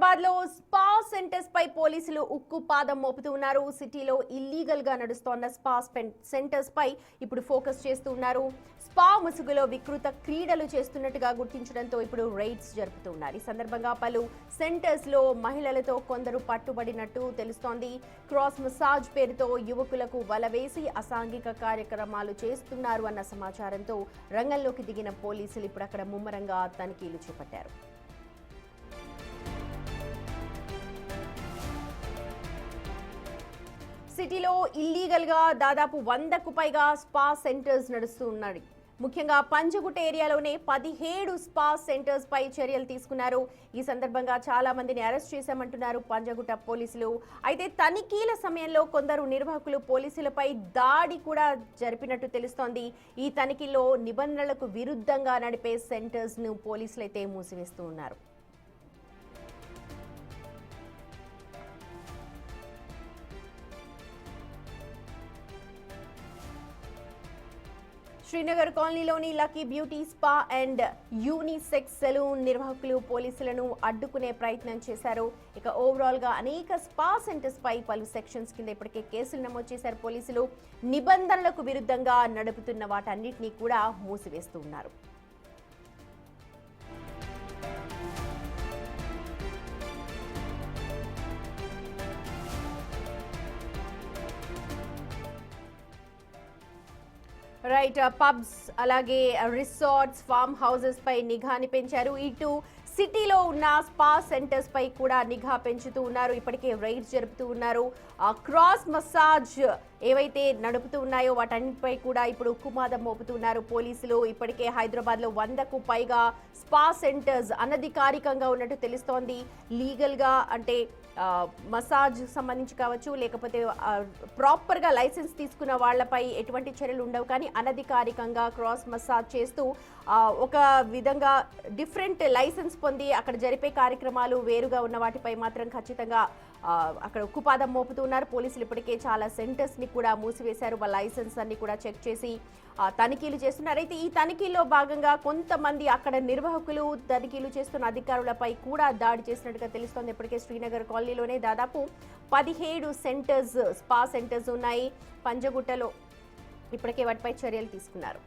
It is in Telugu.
హైదరాబాద్ లో స్పా సెంటర్స్ పై పోలీసులు ఉక్కు పాదం మోపుతూ ఉన్నారు. సిటీలో ఇల్లీగల్ గా నడుస్తోన్న స్పా సెంటర్స్ పై ఇప్పుడు ఫోకస్ చేస్తూ ఉన్నారు. స్పా ముసుగులో వికృత క్రీడలు చేస్తున్నట్టుగా గుర్తించడంతో ఇప్పుడు రైడ్స్ జరుపుతున్నారు. ఈ సందర్భంగా పలు సెంటర్స్ లో మహిళలతో కొందరు పట్టుబడినట్టు తెలుస్తోంది. క్రాస్ మసాజ్ పేరుతో యువకులకు వలవేసి అసాంఘిక కార్యక్రమాలు చేస్తున్నారు అన్న సమాచారంతో రంగంలోకి దిగిన పోలీసులు ఇప్పుడు అక్కడ ముమ్మరంగా తనిఖీలు చేపట్టారు. సిటీలో ఇల్లీగల్ గా దాదాపు 100కు పైగా స్పా సెంటర్స్ నడుస్తూ ఉన్నాయి. ముఖ్యంగా పంజగుట్ట ఏరియాలోనే 17 స్పా సెంటర్స్ పై చర్యలు తీసుకున్నారు. ఈ సందర్భంగా చాలా మందిని అరెస్ట్ చేశామంటున్నారు పంజగుట్ట పోలీసులు. అయితే తనిఖీల సమయంలో కొందరు నిర్వాహకులు పోలీసులపై దాడి కూడా జరిపినట్టు తెలుస్తోంది. ఈ తనిఖీల్లో నిబంధనలకు విరుద్ధంగా నడిపే సెంటర్స్ ను పోలీసులు అయితే మూసివేస్తూ ఉన్నారు. శ్రీనగర్ కాలనీలోని lucky beauty spa and unisex salon నిర్వాహకులు పోలీసులను అడ్డుకునే ప్రయత్నం చేశారు. ఇక ఓవరాల్ గా అనేక స్పా సెంటర్స్ పై పలు సెక్షన్స్ కింద ఇప్పటికే కేసులు నమోదు చేశారు పోలీసులు. నిబంధనలకు విరుద్ధంగా నడుపుతున్న వాటన్నిటినీ కూడా మూసివేస్తూ ఉన్నారు. రైట్, పబ్స్ అలాగే రిసార్ట్స్, ఫామ్ హౌసెస్ పై నిఘాని పెంచారు. ఇటు సిటీలో ఉన్న స్పా సెంటర్స్ పై కూడా నిఘా పెంచుతూ ఉన్నారు. ఇప్పటికే రైడ్స్ జరుపుతూ ఉన్నారు. క్రాస్ మసాజ్ ఏవైతే నడుపుతూ ఉన్నాయో వాటన్నిటిపై కూడా ఇప్పుడు ఉక్కుమాదం మోపుతున్నారు పోలీసులు. ఇప్పటికే హైదరాబాద్ లో 100కు పైగా స్పా సెంటర్స్ అనధికారికంగా ఉన్నట్టు తెలుస్తోంది. లీగల్ గా అంటే మసాజ్ సంబంధించి కావచ్చు, లేకపోతే ప్రాపర్ గా లైసెన్స్ తీసుకున్న వాళ్లపై ఎటువంటి చర్యలు ఉండవు. కానీ అనధికారికంగా క్రాస్ మసాజ్ చేస్తూ ఒక విధంగా డిఫరెంట్ లైసెన్స్ పొంది అక్కడ జరిపే కార్యక్రమాలు వేరుగా ఉన్న వాటిపై మాత్రం ఖచ్చితంగా అక్కడ ఉక్కుపాదం మోపుతున్నారు పోలీసులు. ఇప్పటికే చాలా సెంటర్స్ ని కూడా మూసివేశారు. వాళ్ళ లైసెన్స్ అన్ని కూడా చెక్ చేసి తనిఖీలు చేస్తున్నారు. అయితే ఈ తనిఖీల్లో భాగంగా కొంతమంది అక్కడ నిర్వాహకులు తనిఖీలు చేస్తున్న అధికారులపై కూడా దాడి చేసినట్టుగా తెలుస్తోంది. ఇప్పటికే శ్రీనగర్ కాలనీలోనే దాదాపు 17 సెంటర్స్ స్పా సెంటర్స్ ఉన్నాయి. పంజగుట్టలో ఇప్పటికే వాటిపై చర్యలు తీసుకున్నారు.